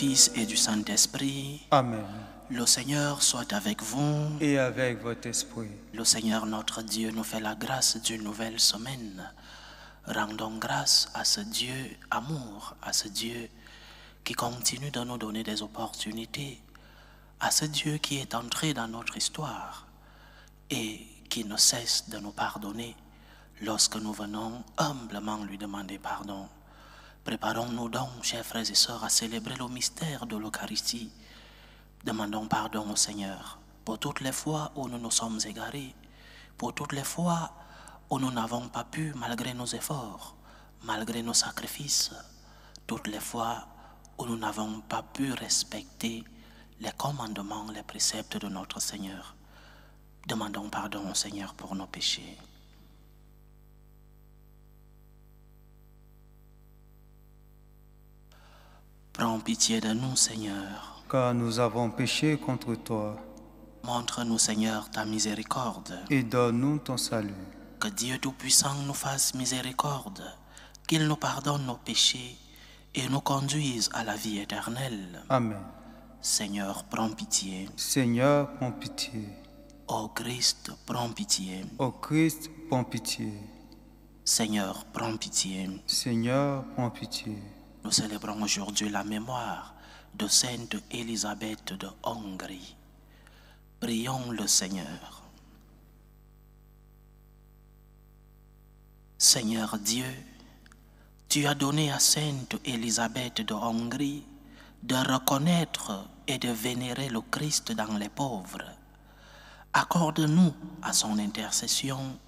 Fils et du Saint-Esprit. Amen. Le Seigneur soit avec vous. Et avec votre esprit. Le Seigneur notre Dieu nous fait la grâce d'une nouvelle semaine. Rendons grâce à ce Dieu amour, à ce Dieu qui continue de nous donner des opportunités, à ce Dieu qui est entré dans notre histoire et qui ne cesse de nous pardonner lorsque nous venons humblement lui demander pardon. Préparons-nous donc, chers frères et sœurs, à célébrer le mystère de l'Eucharistie. Demandons pardon au Seigneur pour toutes les fois où nous nous sommes égarés, pour toutes les fois où nous n'avons pas pu, malgré nos efforts, malgré nos sacrifices, toutes les fois où nous n'avons pas pu respecter les commandements, les préceptes de notre Seigneur. Demandons pardon au Seigneur pour nos péchés. Prends pitié de nous, Seigneur. Car nous avons péché contre toi. Montre-nous, Seigneur, ta miséricorde. Et donne-nous ton salut. Que Dieu Tout-Puissant nous fasse miséricorde, qu'il nous pardonne nos péchés et nous conduise à la vie éternelle. Amen. Seigneur, prends pitié. Seigneur, prends pitié. Ô Christ, prends pitié. Ô Christ, prends pitié. Seigneur, prends pitié. Seigneur, prends pitié. Nous célébrons aujourd'hui la mémoire de Sainte Élisabeth de Hongrie. Prions le Seigneur. Seigneur Dieu, tu as donné à Sainte Élisabeth de Hongrie de reconnaître et de vénérer le Christ dans les pauvres. Accorde-nous, à son intercession,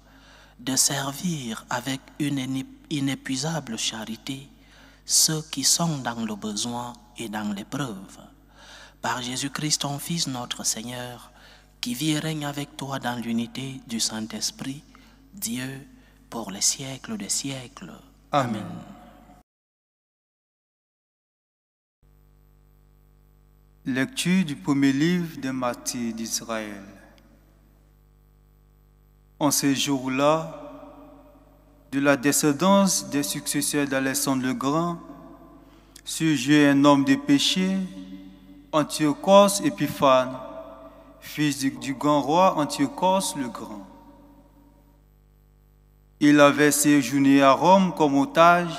de servir avec une inépuisable charité ceux qui sont dans le besoin et dans l'épreuve. Par Jésus-Christ, ton Fils, notre Seigneur, qui vit et règne avec toi dans l'unité du Saint-Esprit, Dieu, pour les siècles des siècles. Amen. Lecture du premier livre des martyrs d'Israël. En ces jours-là, de la descendance des successeurs d'Alexandre le Grand, surgit un homme de péché, Antiochos Épiphane, fils du grand roi Antiochos le Grand. Il avait séjourné à Rome comme otage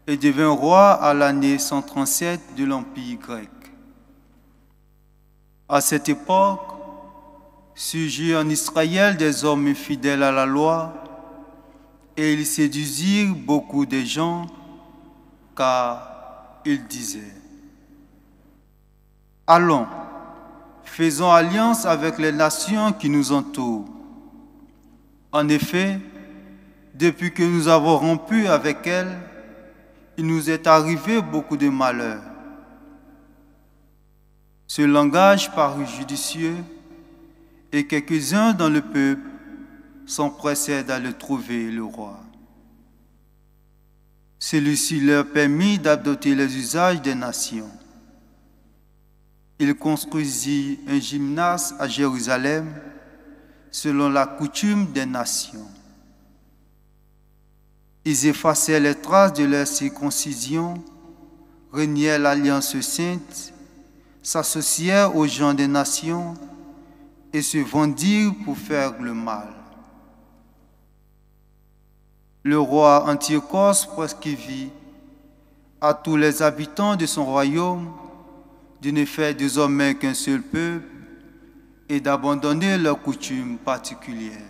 et devint roi à l'année 137 de l'Empire grec. À cette époque, surgit en Israël des hommes fidèles à la loi, et ils séduisirent beaucoup de gens, car ils disaient: « Allons, faisons alliance avec les nations qui nous entourent. En effet, depuis que nous avons rompu avec elles, il nous est arrivé beaucoup de malheurs. » Ce langage parut judicieux, et quelques-uns dans le peuple s'empressèrent d'aller trouver le roi. Celui-ci leur permit d'adopter les usages des nations. Il construisit un gymnase à Jérusalem selon la coutume des nations. Ils effacèrent les traces de leur circoncision, renièrent l'alliance sainte, s'associèrent aux gens des nations et se vendirent pour faire le mal. Le roi Antiochos prescrivit à tous les habitants de son royaume de ne faire désormais qu'un seul peuple et d'abandonner leurs coutumes particulières.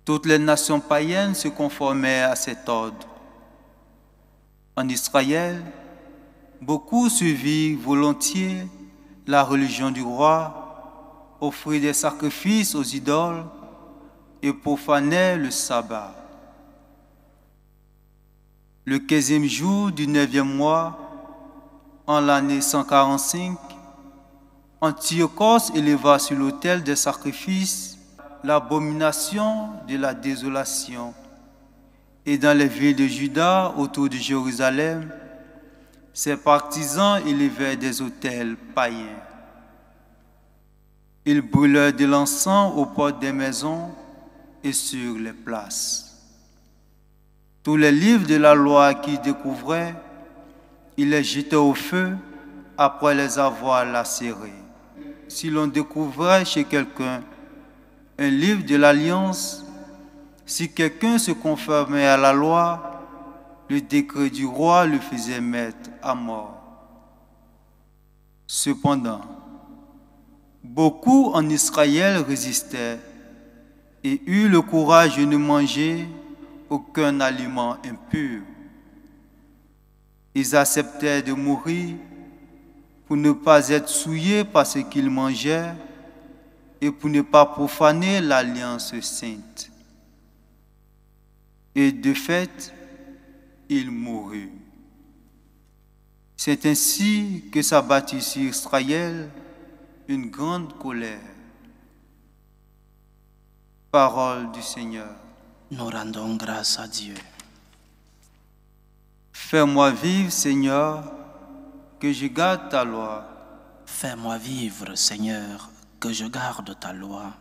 Toutes les nations païennes se conformèrent à cet ordre. En Israël, beaucoup suivirent volontiers la religion du roi, offrirent des sacrifices aux idoles et profanèrent le sabbat. Le 15e jour du 9e mois, en l'année 145, Antiochos éleva sur l'autel des sacrifices l'abomination de la désolation, et dans les villes de Juda autour de Jérusalem, ses partisans élevèrent des autels païens. Ils brûlèrent de l'encens aux portes des maisons et sur les places. Tous les livres de la loi qu'ils découvraient il les jetait au feu après les avoir lacérés. Si l'on découvrait chez quelqu'un un livre de l'Alliance, si quelqu'un se conformait à la loi, le décret du roi le faisait mettre à mort. Cependant, beaucoup en Israël résistaient et eurent le courage de ne manger aucun aliment impur. Ils acceptaient de mourir pour ne pas être souillés par ce qu'ils mangeaient et pour ne pas profaner l'alliance sainte. Et de fait, ils moururent. C'est ainsi que s'abattit sur Israël une grande colère. Parole du Seigneur. Nous rendons grâce à Dieu. Fais-moi vivre, Seigneur, que je garde ta loi. Fais-moi vivre, Seigneur, que je garde ta loi.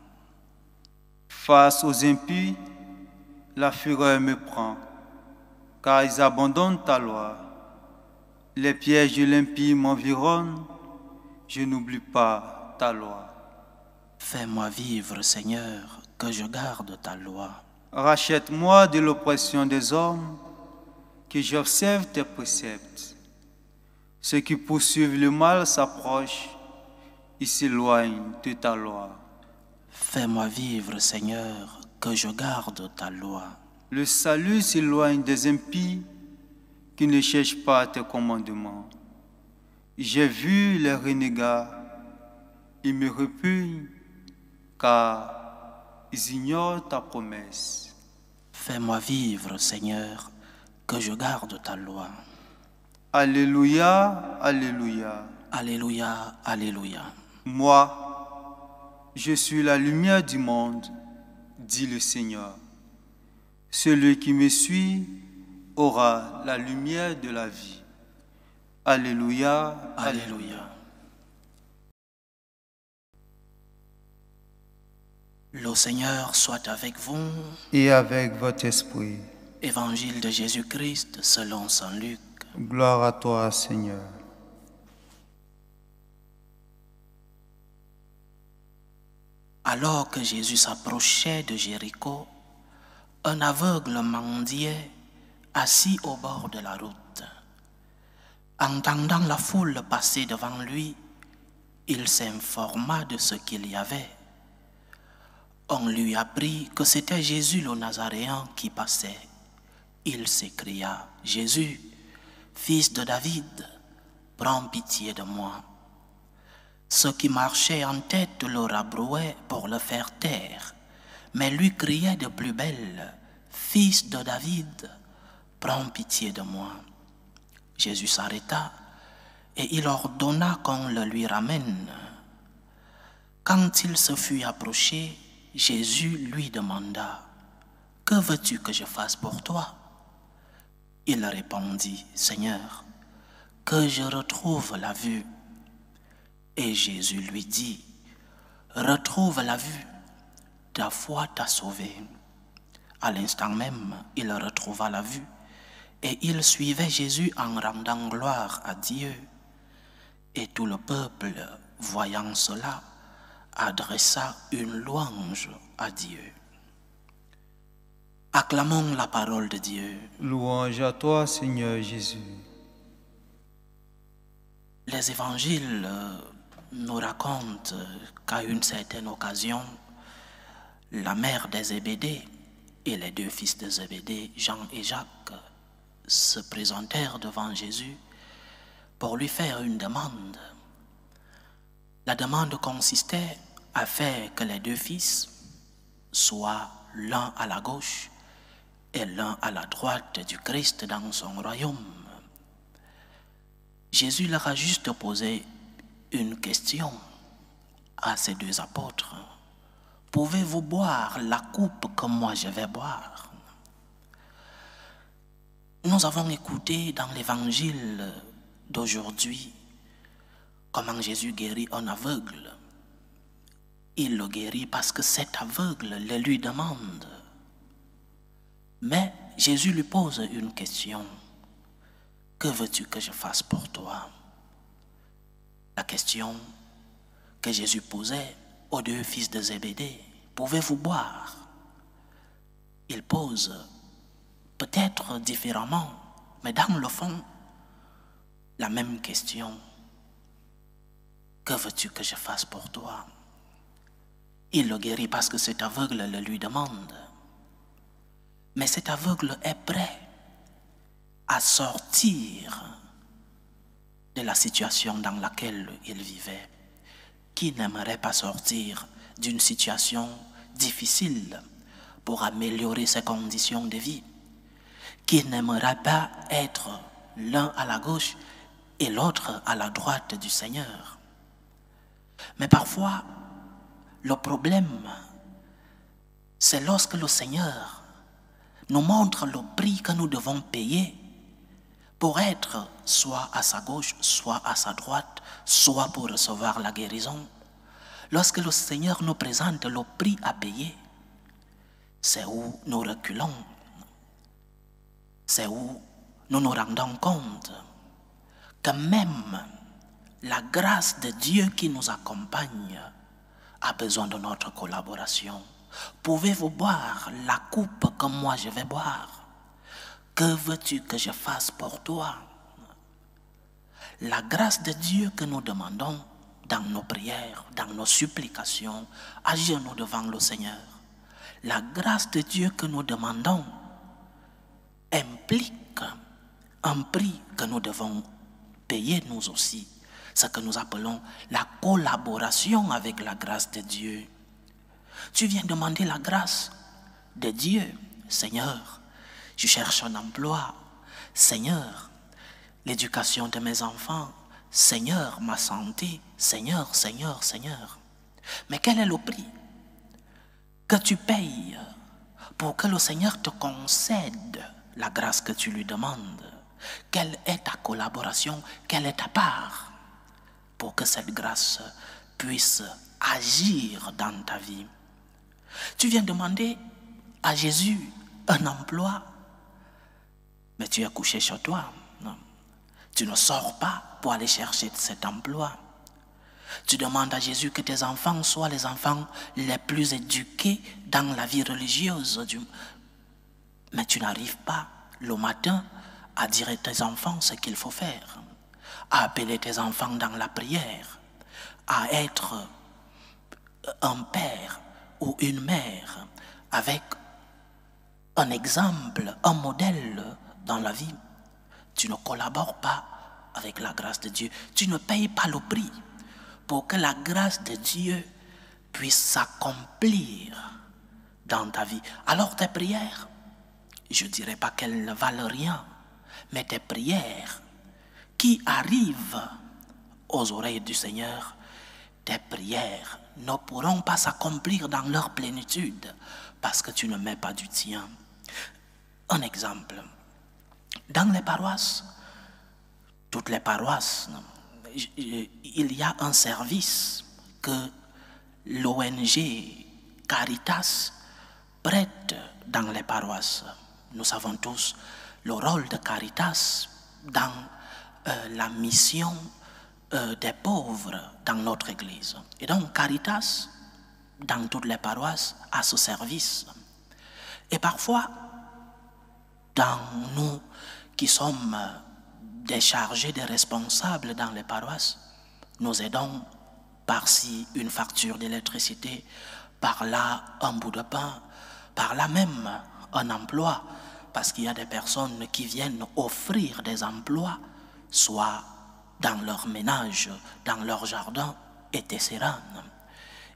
Face aux impies, la fureur me prend, car ils abandonnent ta loi. Les pièges de l'impie m'environnent, je n'oublie pas ta loi. Fais-moi vivre, Seigneur, que je garde ta loi. Rachète-moi de l'oppression des hommes, que j'observe tes préceptes. Ceux qui poursuivent le mal s'approchent, ils s'éloignent de ta loi. Fais-moi vivre, Seigneur, que je garde ta loi. Le salut s'éloigne des impies qui ne cherchent pas tes commandements. J'ai vu les renégats, ils me repugnent, car ils ignorent ta promesse. Fais-moi vivre, Seigneur, que je garde ta loi. Alléluia, alléluia. Alléluia, alléluia. Moi, je suis la lumière du monde, dit le Seigneur. Celui qui me suit aura la lumière de la vie. Alléluia, Alléluia. Le Seigneur soit avec vous. Et avec votre esprit. Évangile de Jésus-Christ selon saint Luc. Gloire à toi, Seigneur. Alors que Jésus s'approchait de Jéricho, un aveugle mendiait assis au bord de la route. Entendant la foule passer devant lui, il s'informa de ce qu'il y avait. On lui apprit que c'était Jésus le Nazaréen qui passait. Il s'écria, « Jésus, fils de David, prends pitié de moi. » Ceux qui marchaient en tête le rabrouaient pour le faire taire, mais lui criait de plus belle, « Fils de David, prends pitié de moi. » Jésus s'arrêta et il ordonna qu'on le lui ramène. Quand il se fut approché, Jésus lui demanda, « Que veux-tu que je fasse pour toi ?» Il répondit, « Seigneur, que je retrouve la vue. » Et Jésus lui dit, « Retrouve la vue, ta foi t'a sauvé. » À l'instant même, il retrouva la vue et il suivait Jésus en rendant gloire à Dieu. Et tout le peuple, voyant cela, adressa une louange à Dieu. Acclamons la parole de Dieu. Louange à toi, Seigneur Jésus. Les évangiles nous racontent qu'à une certaine occasion, la mère des Zébédée et les deux fils de Zébédée, Jean et Jacques, se présentèrent devant Jésus pour lui faire une demande. La demande consistait à faire que les deux fils soient l'un à la gauche et l'un à la droite du Christ dans son royaume. Jésus leur a juste posé une question à ces deux apôtres. Pouvez-vous boire la coupe que moi je vais boire? Nous avons écouté dans l'évangile d'aujourd'hui comment Jésus guérit un aveugle. Il le guérit parce que cet aveugle le lui demande. Mais Jésus lui pose une question. que veux-tu que je fasse pour toi? La question que Jésus posait aux deux fils de Zébédée, pouvez-vous boire? Il pose peut-être différemment, mais dans le fond, la même question. Que veux-tu que je fasse pour toi? Il le guérit parce que cet aveugle le lui demande. Mais cet aveugle est prêt à sortir de la situation dans laquelle il vivait. Qui n'aimerait pas sortir d'une situation difficile pour améliorer ses conditions de vie? Qui n'aimerait pas être l'un à la gauche et l'autre à la droite du Seigneur? Mais parfois, le problème, c'est lorsque le Seigneur nous montre le prix que nous devons payer pour être soit à sa gauche, soit à sa droite, soit pour recevoir la guérison. Lorsque le Seigneur nous présente le prix à payer, c'est où nous reculons, c'est où nous nous rendons compte que même la grâce de Dieu qui nous accompagne a besoin de notre collaboration. Pouvez-vous boire la coupe que moi je vais boire? Que veux-tu que je fasse pour toi? La grâce de Dieu que nous demandons dans nos prières, dans nos supplications, à genoux devant le Seigneur. La grâce de Dieu que nous demandons implique un prix que nous devons payer nous aussi. Ce que nous appelons la collaboration avec la grâce de Dieu. Tu viens demander la grâce de Dieu. Seigneur, je cherche un emploi. Seigneur, l'éducation de mes enfants. Seigneur, ma santé. Seigneur, Seigneur, Seigneur. Mais quel est le prix que tu payes pour que le Seigneur te concède la grâce que tu lui demandes? Quelle est ta collaboration? Quelle est ta part pour que cette grâce puisse agir dans ta vie? Tu viens demander à Jésus un emploi, mais tu es couché chez toi. Non. Tu ne sors pas pour aller chercher cet emploi. Tu demandes à Jésus que tes enfants soient les enfants les plus éduqués dans la vie religieuse. Mais tu n'arrives pas le matin à dire à tes enfants ce qu'il faut faire, à appeler tes enfants dans la prière, à être un père ou une mère avec un exemple, un modèle dans la vie. Tu ne collabores pas avec la grâce de Dieu. Tu ne payes pas le prix pour que la grâce de Dieu puisse s'accomplir dans ta vie. Alors tes prières, je ne dirais pas qu'elles ne valent rien, mais tes prières qui arrivent aux oreilles du Seigneur, tes prières ne pourront pas s'accomplir dans leur plénitude parce que tu ne mets pas du tien. Un exemple, dans les paroisses, toutes les paroisses, il y a un service que l'ONG Caritas prête dans les paroisses. Nous savons tous le rôle de Caritas dans la mission des pauvres dans notre Église. Et donc Caritas, dans toutes les paroisses, a ce service. Et parfois, dans nous qui sommes des chargés, des responsables dans les paroisses, nous aidons par-ci une facture d'électricité, par-là un bout de pain, par-là même un emploi, parce qu'il y a des personnes qui viennent offrir des emplois, soit dans leur ménage, dans leur jardin, etc.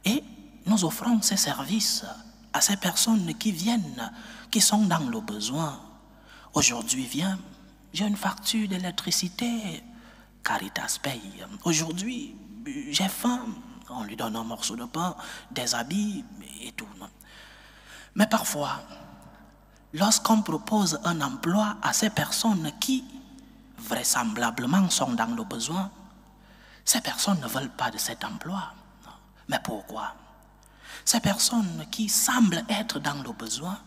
Et nous offrons ces services à ces personnes qui viennent, qui sont dans le besoin. Aujourd'hui, viens, j'ai une facture d'électricité, Caritas paye. Aujourd'hui, j'ai faim, on lui donne un morceau de pain, des habits et tout. Mais parfois, lorsqu'on propose un emploi à ces personnes qui, vraisemblablement, sont dans le besoin, ces personnes ne veulent pas de cet emploi. Mais pourquoi? Ces personnes qui semblent être dans le besoin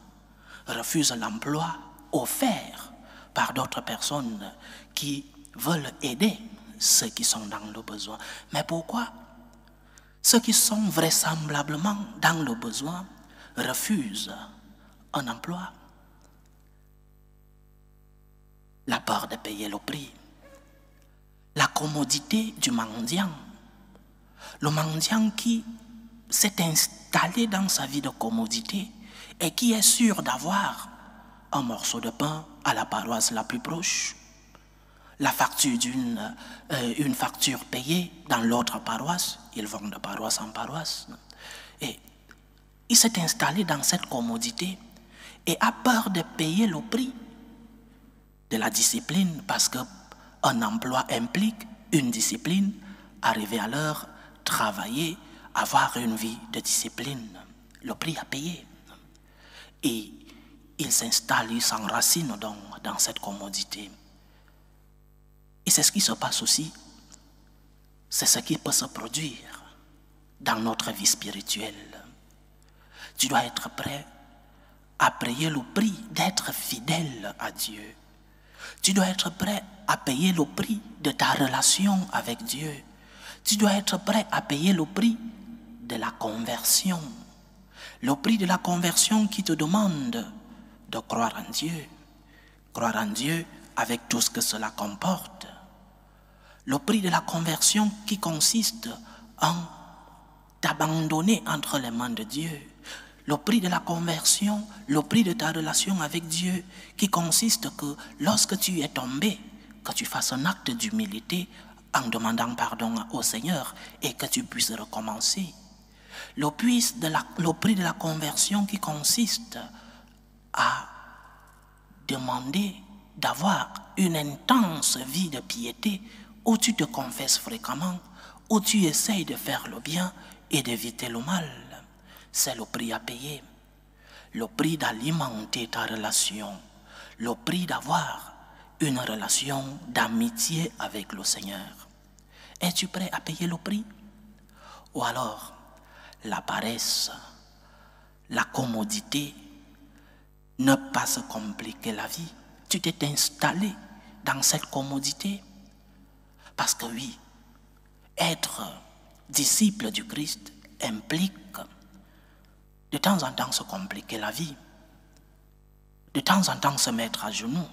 refusent l'emploi offert par d'autres personnes qui veulent aider ceux qui sont dans le besoin. Mais pourquoi ceux qui sont vraisemblablement dans le besoin refusent un emploi? La peur de payer le prix, la commodité du mendiant, le mendiant qui s'est installé dans sa vie de commodité et qui est sûr d'avoir un morceau de pain à la paroisse la plus proche, la facture une facture payée dans l'autre paroisse, ils vont de paroisse en paroisse, et il s'est installé dans cette commodité et a peur de payer le prix de la discipline, parce qu'un emploi implique une discipline, arriver à l'heure, travailler, avoir une vie de discipline, le prix à payer. Et il s'installe, il s'enracine donc dans cette commodité. Et c'est ce qui se passe aussi, c'est ce qui peut se produire dans notre vie spirituelle. Tu dois être prêt à payer le prix d'être fidèle à Dieu. Tu dois être prêt à payer le prix de ta relation avec Dieu. Tu dois être prêt à payer le prix de la conversion. Le prix de la conversion qui te demande de croire en Dieu. Croire en Dieu avec tout ce que cela comporte. Le prix de la conversion qui consiste en t'abandonner entre les mains de Dieu. Le prix de la conversion, le prix de ta relation avec Dieu qui consiste que lorsque tu es tombé, que tu fasses un acte d'humilité en demandant pardon au Seigneur et que tu puisses recommencer. Le prix de la conversion qui consiste à demander d'avoir une intense vie de piété où tu te confesses fréquemment, où tu essayes de faire le bien et d'éviter le mal. C'est le prix à payer. Le prix d'alimenter ta relation. Le prix d'avoir une relation d'amitié avec le Seigneur. Es-tu prêt à payer le prix? Ou alors, la paresse, la commodité, ne pas se compliquer la vie. Tu t'es installé dans cette commodité. Parce que oui, être disciple du Christ implique de temps en temps se compliquer la vie, de temps en temps se mettre à genoux,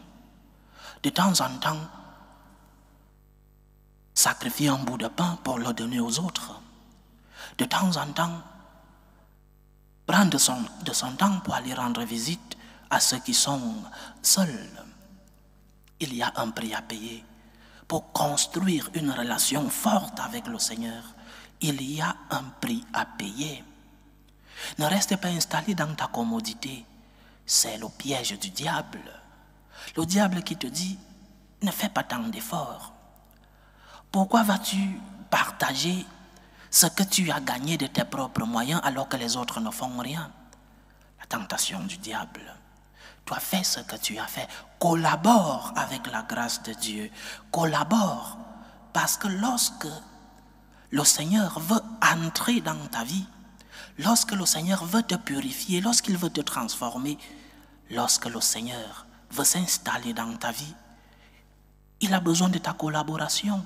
de temps en temps sacrifier un bout de pain pour le donner aux autres, de temps en temps prendre de son temps pour aller rendre visite à ceux qui sont seuls. Il y a un prix à payer pour construire une relation forte avec le Seigneur. Il y a un prix à payer. Ne reste pas installé dans ta commodité. C'est le piège du diable. Le diable qui te dit, ne fais pas tant d'efforts. Pourquoi vas-tu partager ce que tu as gagné de tes propres moyens alors que les autres ne font rien? La tentation du diable. Toi, fais ce que tu as fait. Collabore avec la grâce de Dieu. Collabore. Parce que lorsque le Seigneur veut entrer dans ta vie, lorsque le Seigneur veut te purifier, lorsqu'il veut te transformer, lorsque le Seigneur veut s'installer dans ta vie, il a besoin de ta collaboration.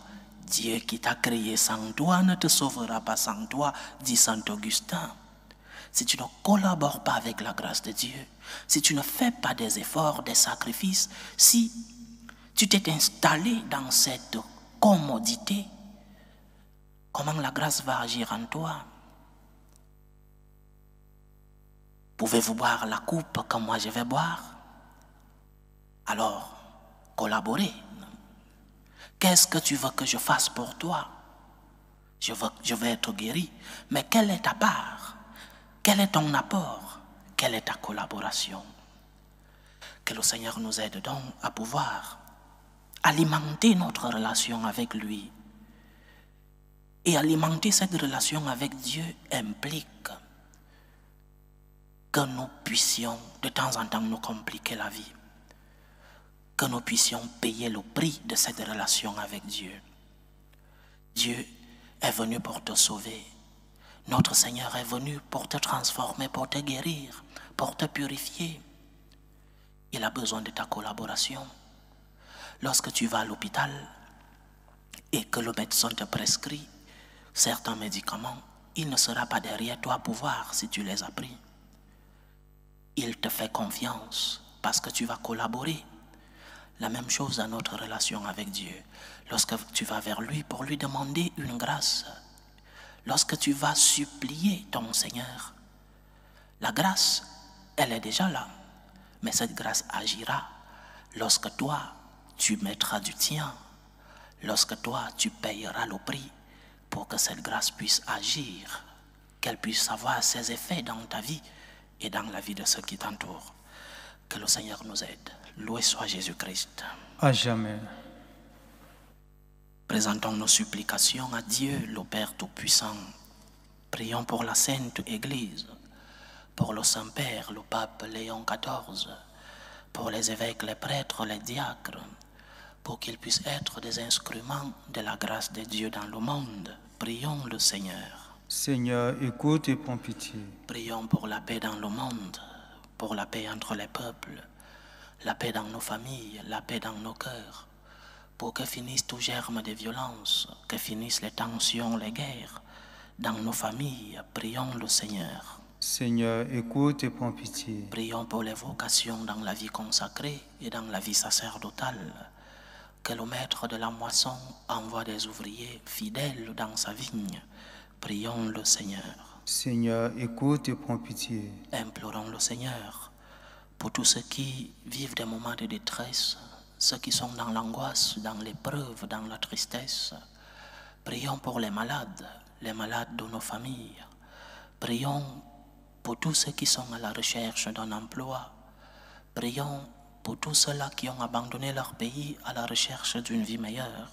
Dieu qui t'a créé sans toi ne te sauvera pas sans toi, dit saint Augustin. Si tu ne collabores pas avec la grâce de Dieu, si tu ne fais pas des efforts, des sacrifices, si tu t'es installé dans cette commodité, comment la grâce va agir en toi? Pouvez-vous boire la coupe que moi je vais boire? Alors, collaborez. Qu'est-ce que tu veux que je fasse pour toi? Je veux être guéri. Mais quelle est ta part? Quel est ton apport? Quelle est ta collaboration? Que le Seigneur nous aide donc à pouvoir alimenter notre relation avec lui. Et alimenter cette relation avec Dieu implique que nous puissions de temps en temps nous compliquer la vie. Que nous puissions payer le prix de cette relation avec Dieu. Dieu est venu pour te sauver. Notre Seigneur est venu pour te transformer, pour te guérir, pour te purifier. Il a besoin de ta collaboration. Lorsque tu vas à l'hôpital et que le médecin te prescrit certains médicaments, il ne sera pas derrière toi pour voir si tu les as pris. Il te fait confiance parce que tu vas collaborer. La même chose dans notre relation avec Dieu. Lorsque tu vas vers lui pour lui demander une grâce, lorsque tu vas supplier ton Seigneur, la grâce, elle est déjà là. Mais cette grâce agira lorsque toi, tu mettras du tien, lorsque toi, tu payeras le prix pour que cette grâce puisse agir, qu'elle puisse avoir ses effets dans ta vie et dans la vie de ceux qui t'entourent. Que le Seigneur nous aide. Loué soit Jésus-Christ. À jamais. Présentons nos supplications à Dieu, le Père Tout-Puissant. Prions pour la Sainte Église, pour le Saint-Père, le Pape Léon XIV, pour les évêques, les prêtres, les diacres, pour qu'ils puissent être des instruments de la grâce de Dieu dans le monde. Prions le Seigneur. Seigneur, écoute et prends pitié. Prions pour la paix dans le monde, pour la paix entre les peuples, la paix dans nos familles, la paix dans nos cœurs, pour que finissent tout germe de violence, que finissent les tensions, les guerres. Dans nos familles, prions le Seigneur. Seigneur, écoute et prends pitié. Prions pour les vocations dans la vie consacrée et dans la vie sacerdotale. Que le maître de la moisson envoie des ouvriers fidèles dans sa vigne. Prions le Seigneur. Seigneur, écoute et prends pitié. Implorons le Seigneur pour tous ceux qui vivent des moments de détresse, ceux qui sont dans l'angoisse, dans l'épreuve, dans la tristesse. Prions pour les malades de nos familles. Prions pour tous ceux qui sont à la recherche d'un emploi. Prions pour tous ceux-là qui ont abandonné leur pays à la recherche d'une vie meilleure.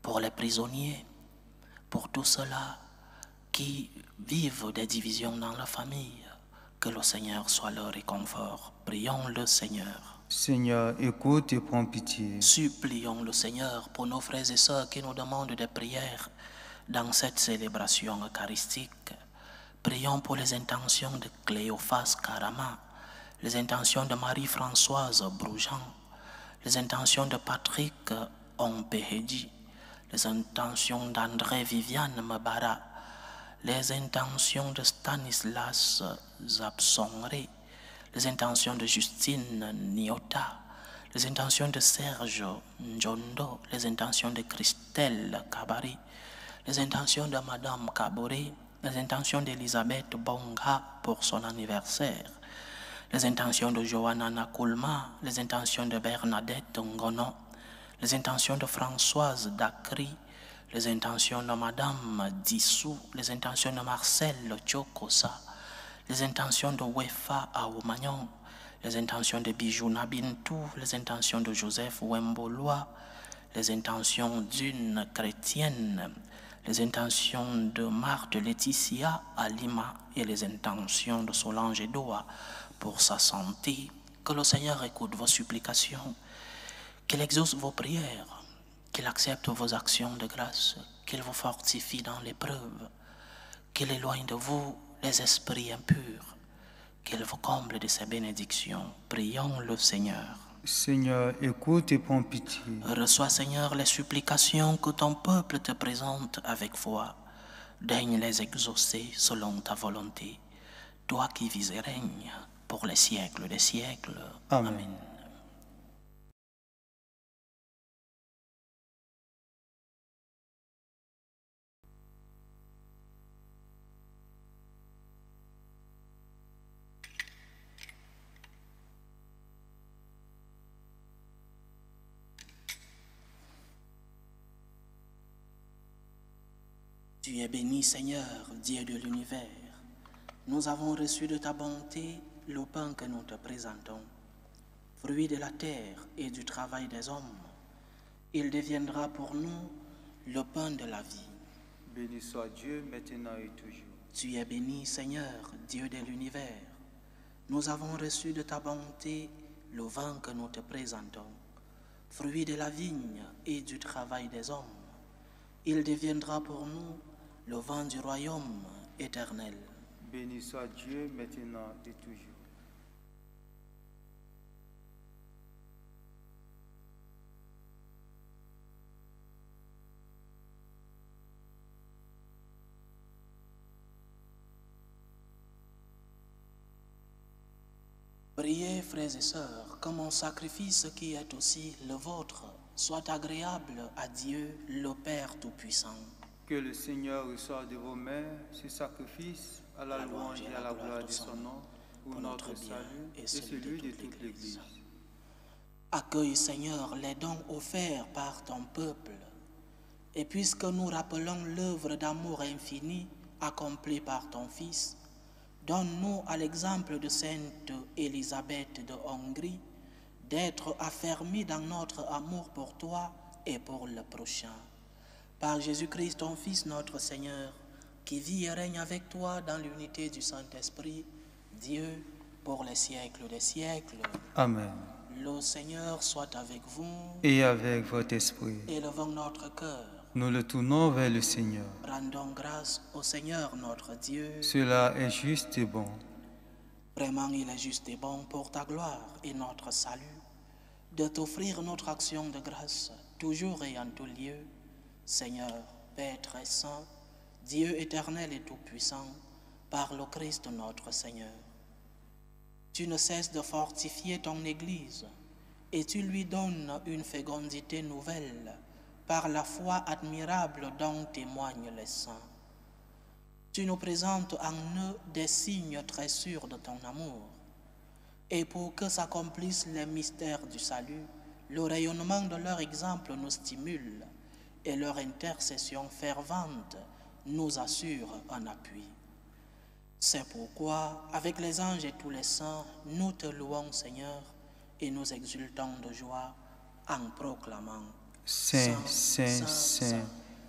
Pour les prisonniers, pour tous ceux-là qui vivent des divisions dans la famille, que le Seigneur soit leur réconfort. Prions le Seigneur. Seigneur, écoute et prends pitié. Supplions le Seigneur pour nos frères et sœurs qui nous demandent des prières dans cette célébration eucharistique. Prions pour les intentions de Cléophas Karama, les intentions de Marie-Françoise Broujean, les intentions de Patrick Ompehedi, les intentions d'André Viviane Mbara, les intentions de Stanislas Zapsonré, les intentions de Justine Niota, les intentions de Serge Njondo, les intentions de Christelle Kabari, les intentions de Madame Kaboré, les intentions d'Elisabeth Bonga pour son anniversaire, les intentions de Johanna Nakulma, les intentions de Bernadette Ngono, les intentions de Françoise Dacry, les intentions de Madame Dissou, les intentions de Marcel Chokosa, les intentions de Wefa Aoumagnon, les intentions de Bijouna Bintou, les intentions de Joseph Wemboloa, les intentions d'une chrétienne, les intentions de Marthe Laetitia à Lima et les intentions de Solange Edoa pour sa santé. Que le Seigneur écoute vos supplications, qu'il exauce vos prières, qu'il accepte vos actions de grâce, qu'il vous fortifie dans l'épreuve, qu'il éloigne de vous les esprits impurs, qu'il vous comble de ses bénédictions. Prions le Seigneur. Seigneur, écoute et prends pitié. Reçois, Seigneur, les supplications que ton peuple te présente avec foi. Daigne les exaucer selon ta volonté. Toi qui vis et règnes pour les siècles des siècles. Amen. Amen. Tu es béni, Seigneur, Dieu de l'univers. Nous avons reçu de ta bonté le pain que nous te présentons, fruit de la terre et du travail des hommes. Il deviendra pour nous le pain de la vie. Béni soit Dieu, maintenant et toujours. Tu es béni, Seigneur, Dieu de l'univers. Nous avons reçu de ta bonté le vin que nous te présentons, fruit de la vigne et du travail des hommes. Il deviendra pour nous le vin du royaume éternel. Béni soit Dieu, maintenant et toujours. Priez, frères et sœurs, que mon sacrifice qui est aussi le vôtre soit agréable à Dieu, le Père Tout-Puissant. Que le Seigneur reçoive de vos mains ce sacrifice à la louange et à la gloire de son nom, pour notre salut et celui de toute l'Église. Accueille, Seigneur, les dons offerts par ton peuple, et puisque nous rappelons l'œuvre d'amour infini accomplie par ton Fils, donne-nous, à l'exemple de Sainte Élisabeth de Hongrie, d'être affermis dans notre amour pour toi et pour le prochain. Par Jésus-Christ, ton Fils, notre Seigneur, qui vit et règne avec toi dans l'unité du Saint-Esprit, Dieu, pour les siècles des siècles. Amen. Le Seigneur soit avec vous. Et avec votre esprit. Élevons notre cœur. Nous le tournons vers le Seigneur. Rendons grâce au Seigneur notre Dieu. Cela est juste et bon. Vraiment, il est juste et bon pour ta gloire et notre salut, de t'offrir notre action de grâce, toujours et en tout lieu. Seigneur, Père très saint, Dieu éternel et tout-puissant, par le Christ notre Seigneur. Tu ne cesses de fortifier ton Église et tu lui donnes une fécondité nouvelle par la foi admirable dont témoignent les saints. Tu nous présentes en eux des signes très sûrs de ton amour. Et pour que s'accomplissent les mystères du salut, le rayonnement de leur exemple nous stimule et leur intercession fervente nous assure un appui. C'est pourquoi, avec les anges et tous les saints, nous te louons, Seigneur, et nous exultons de joie en proclamant Saint, Saint, Saint,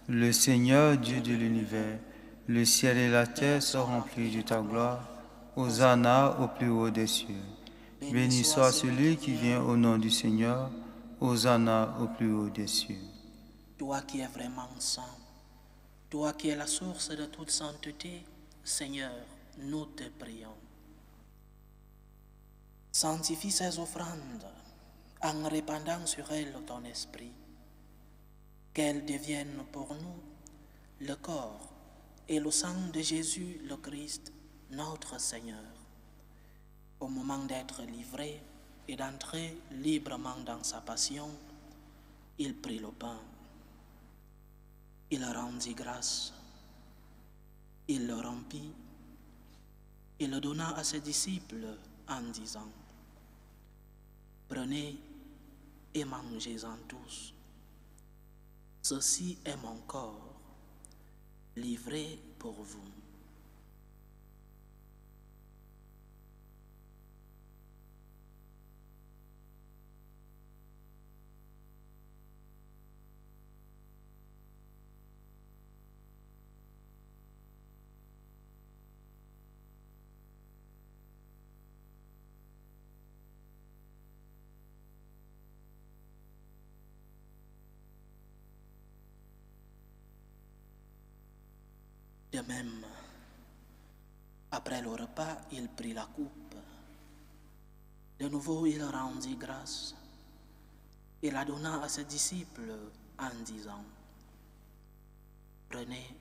le Seigneur Dieu de l'univers, le ciel et la terre sont remplis de ta gloire. Hosanna au plus haut des cieux. Béni soit celui qui vient au nom du Seigneur. Hosanna au plus haut des cieux. Toi qui es vraiment saint, toi qui es la source de toute sainteté, Seigneur, nous te prions. Sanctifie ces offrandes en répandant sur elles ton esprit, qu'elles deviennent pour nous le corps et le sang de Jésus le Christ, notre Seigneur. Au moment d'être livré et d'entrer librement dans sa passion, il prit le pain, il rendit grâce, il le rompit, il le donna à ses disciples en disant: Prenez et mangez-en tous. Ceci est mon corps, livré pour vous. De même, après le repas, il prit la coupe. De nouveau, il rendit grâce. Il la donna à ses disciples en disant: Prenez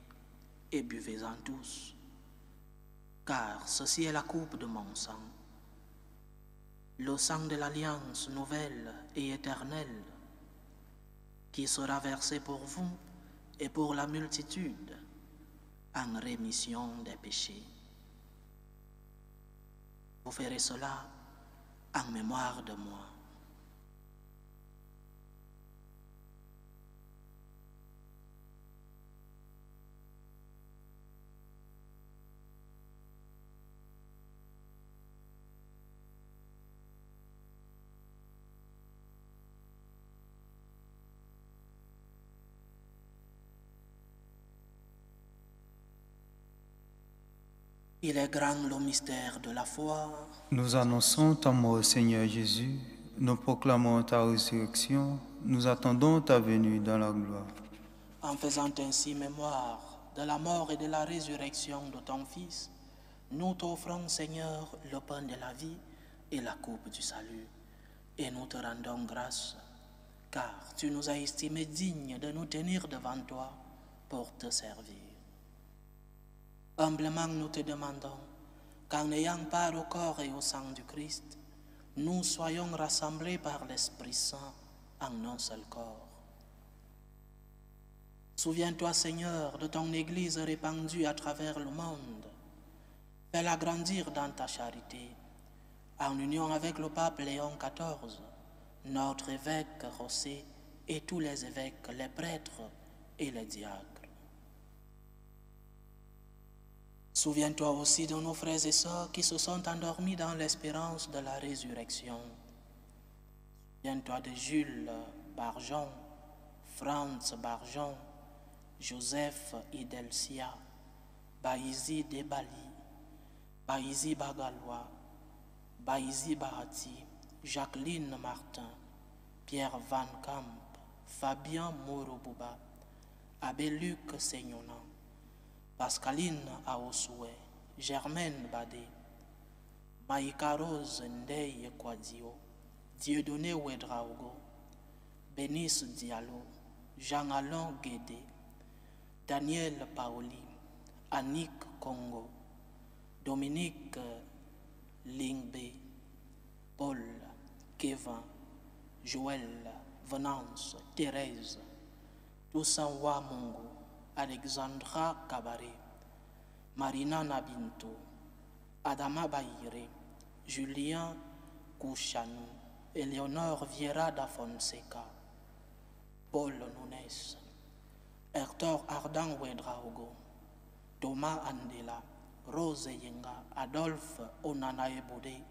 et buvez-en tous, car ceci est la coupe de mon sang, le sang de l'alliance nouvelle et éternelle, qui sera versé pour vous et pour la multitude en rémission des péchés. Vous ferez cela en mémoire de moi. Il est grand le mystère de la foi. Nous annonçons ta mort, Seigneur Jésus. Nous proclamons ta résurrection. Nous attendons ta venue dans la gloire. En faisant ainsi mémoire de la mort et de la résurrection de ton Fils, nous t'offrons, Seigneur, le pain de la vie et la coupe du salut. Et nous te rendons grâce, car tu nous as estimés dignes de nous tenir devant toi pour te servir. Humblement nous te demandons qu'en ayant part au corps et au sang du Christ, nous soyons rassemblés par l'Esprit Saint en un seul corps. Souviens-toi, Seigneur, de ton Église répandue à travers le monde. Fais-la grandir dans ta charité, en union avec le pape Léon XIV, notre évêque Rossé et tous les évêques, les prêtres et les diacres. Souviens-toi aussi de nos frères et sœurs qui se sont endormis dans l'espérance de la résurrection. Souviens-toi de Jules Barjon, Franz Barjon, Joseph Idelcia, Baïzi Debali, Baïzi Bagalois, Baïzi Bahati, Jacqueline Martin, Pierre Van Camp, Fabien Mourouba, Abbé-Luc Seignonan, Pascaline Aosoué, Germaine Badé, Maïka Rose Ndeye Kwadio, Dieudonné Ouedraogo, Bénice Diallo, Jean-Alain Guédé, Daniel Paoli, Annick Congo, Dominique Lingbe, Paul, Kevin, Joël, Venance, Thérèse, Toussaint Wamungu, Alexandra Kabaré, Marina Nabinto, Adama Baïré, Julien Kouchanou, Éléonore Vieira da Fonseca, Paul Nunes, Hector Ardan Ouedraogo, Thomas Andela, Rose Yenga, Adolphe Onanaebode,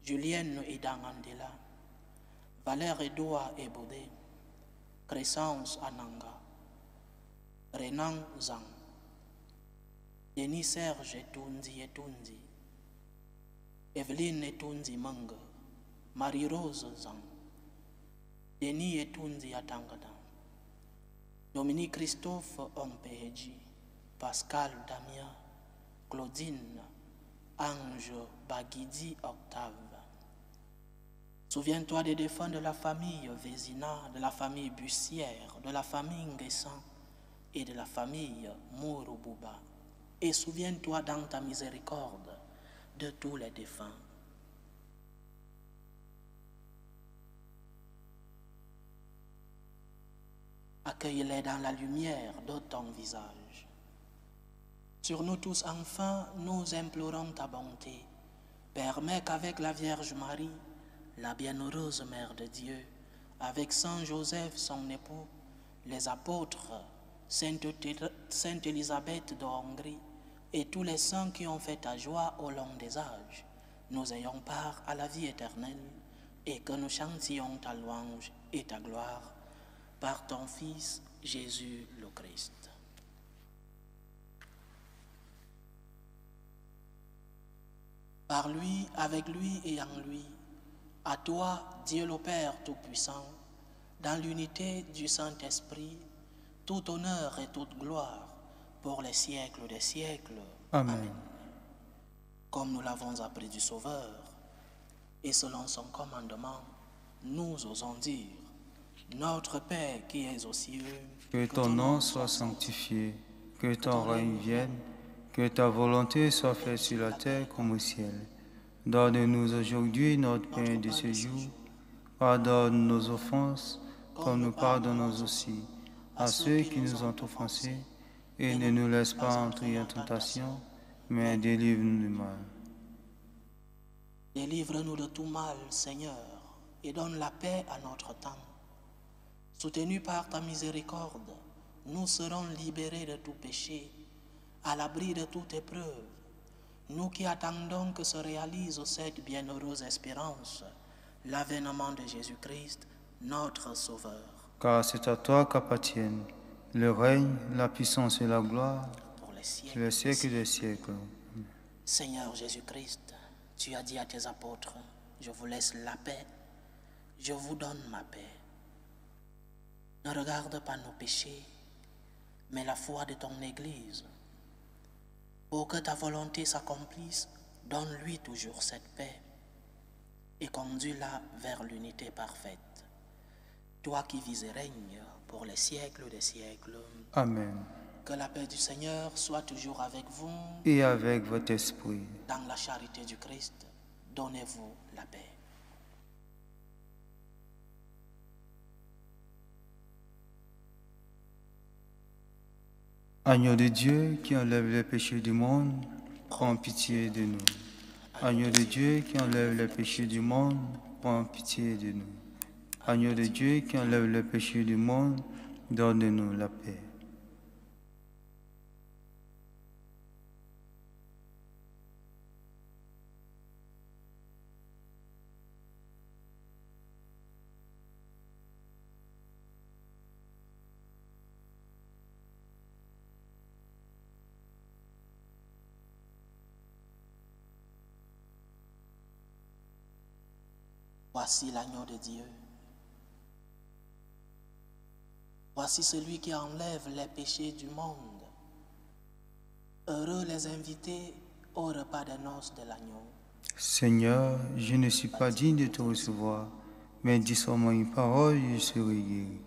Julienne Idan Andela, Valère Edoua Ebode, Crescence Ananga, Renan Zang, Denis Serge Etundi, Evelyne Etundi Manga, Marie-Rose Zang, Denis Etundi Atangada, Dominique Christophe Ompeji, Pascal Damien, Claudine, Ange Baguidi Octave. Souviens-toi des défunts de la famille Vézina, de la famille Bussière, de la famille Nguessan et de la famille Mourouba. Et souviens-toi dans ta miséricorde de tous les défunts. Accueille-les dans la lumière de ton visage. Sur nous tous, enfin, nous implorons ta bonté. Permets qu'avec la Vierge Marie, la bienheureuse Mère de Dieu, avec Saint Joseph, son époux, les apôtres, Sainte Élisabeth de Hongrie et tous les saints qui ont fait ta joie au long des âges, nous ayons part à la vie éternelle et que nous chantions ta louange et ta gloire par ton Fils Jésus le Christ. Par lui, avec lui et en lui, à toi, Dieu le Père Tout-Puissant, dans l'unité du Saint-Esprit, tout honneur et toute gloire pour les siècles des siècles. Amen. Amen. Comme nous l'avons appris du Sauveur, et selon son commandement, nous osons dire, Notre Père qui es aux cieux, que ton nom soit sanctifié, que ton règne vienne, que ta volonté soit faite sur la terre comme au ciel. Donne-nous aujourd'hui notre pain de ce jour. Pardonne nos offenses, comme nous pardonnons aussi à ceux qui nous ont offensés. Et ne nous laisse pas entrer en tentation, mais délivre-nous du mal. Délivre-nous de tout mal, Seigneur, et donne la paix à notre temps. Soutenus par ta miséricorde, nous serons libérés de tout péché, à l'abri de toute épreuve, nous qui attendons que se réalise cette bienheureuse espérance, l'avènement de Jésus-Christ, notre Sauveur. Car c'est à toi qu'appartiennent le règne, la puissance et la gloire, Pour les les siècles siècles des siècles. Seigneur Jésus-Christ, tu as dit à tes apôtres, je vous laisse la paix, je vous donne ma paix. Ne regarde pas nos péchés, mais la foi de ton Église. Pour que ta volonté s'accomplisse, donne-lui toujours cette paix et conduis-la vers l'unité parfaite. Toi qui vis et règnes pour les siècles des siècles. Amen. Que la paix du Seigneur soit toujours avec vous. Et avec votre esprit. Dans la charité du Christ, donnez-vous la paix. Agneau de Dieu qui enlève les péchés du monde, prends pitié de nous. Agneau de Dieu qui enlève les péchés du monde, prends pitié de nous. Agneau de Dieu qui enlève les péchés du monde, donne-nous la paix. Voici l'agneau de Dieu. Voici celui qui enlève les péchés du monde. Heureux les invités au repas des noces de l'agneau. Seigneur, je ne suis pas digne de te recevoir, mais dis seulement une parole et je serai guéri.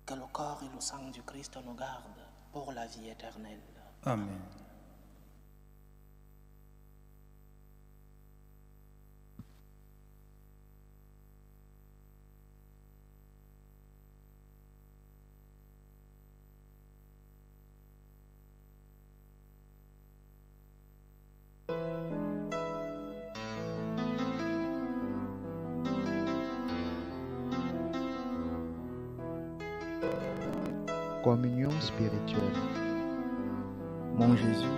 Que le corps et le sang du Christ nous gardent pour la vie éternelle. Amen. Communion spirituelle. Mon Jésus,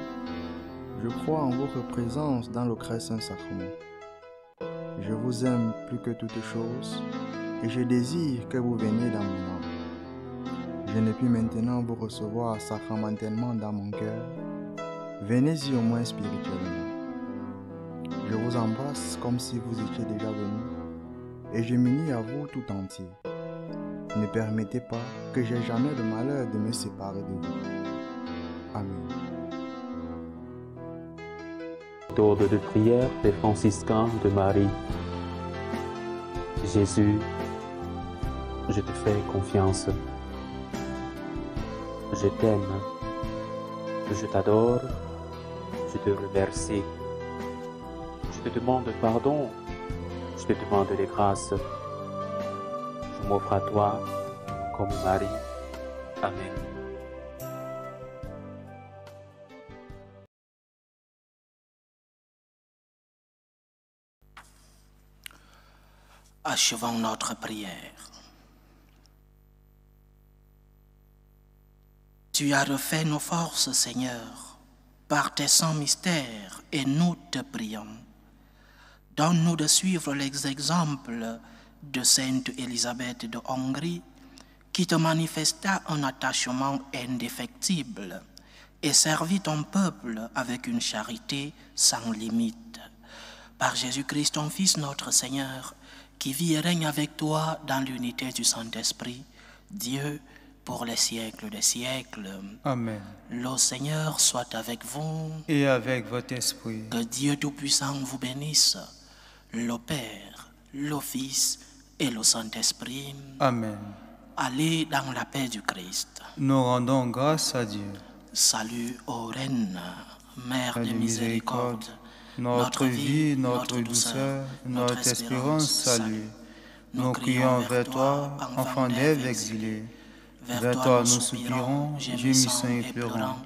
je crois en votre présence dans le très saint sacrement. Je vous aime plus que toute chose et je désire que vous veniez dans mon âme. Je ne puis maintenant vous recevoir sacramentellement dans mon cœur. Venez-y au moins spirituellement. Je vous embrasse comme si vous étiez déjà venu et je m'unis à vous tout entier. Ne permettez pas que j'aie jamais le malheur de me séparer de vous. Amen. Méthode de prière des franciscains de Marie. Jésus, je te fais confiance. Je t'aime. Je t'adore. Je te remercie. Je te demande pardon. Je te demande des grâces. Je m'offre à toi comme Marie. Amen. Achevons notre prière. Tu as refait nos forces, Seigneur, par tes saints mystères, et nous te prions. Donne-nous de suivre les exemples de Sainte Élisabeth de Hongrie, qui te manifesta un attachement indéfectible et servit ton peuple avec une charité sans limite. Par Jésus-Christ, ton Fils, notre Seigneur, qui vit et règne avec toi dans l'unité du Saint-Esprit, Dieu, pour les siècles des siècles. Amen. Le Seigneur soit avec vous. Et avec votre esprit. Que Dieu Tout-Puissant vous bénisse, le Père, le Fils et le Saint-Esprit. Amen. Allez dans la paix du Christ. Nous rendons grâce à Dieu. Salut ô Reine, Mère de miséricorde, notre vie, notre douceur, notre espérance, salut. Nous crions vers toi, enfant d'Ève exilée. Vers toi nous soupirons, gémissant et pleurant,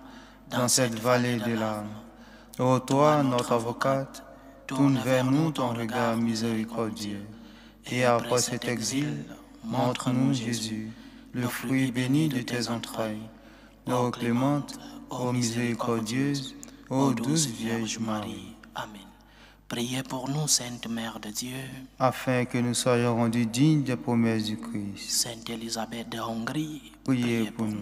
dans cette vallée de larmes. Ô toi, notre avocate, tourne vers nous ton regard miséricordieux. Et après cet exil, montre-nous Jésus, le fruit béni de tes entrailles. Ô clémente, ô miséricordieuse, ô douce Vierge Marie. Amen. Priez pour nous, Sainte Mère de Dieu, afin que nous soyons rendus dignes des promesses du Christ. Sainte Élisabeth de Hongrie, Priez pour nous.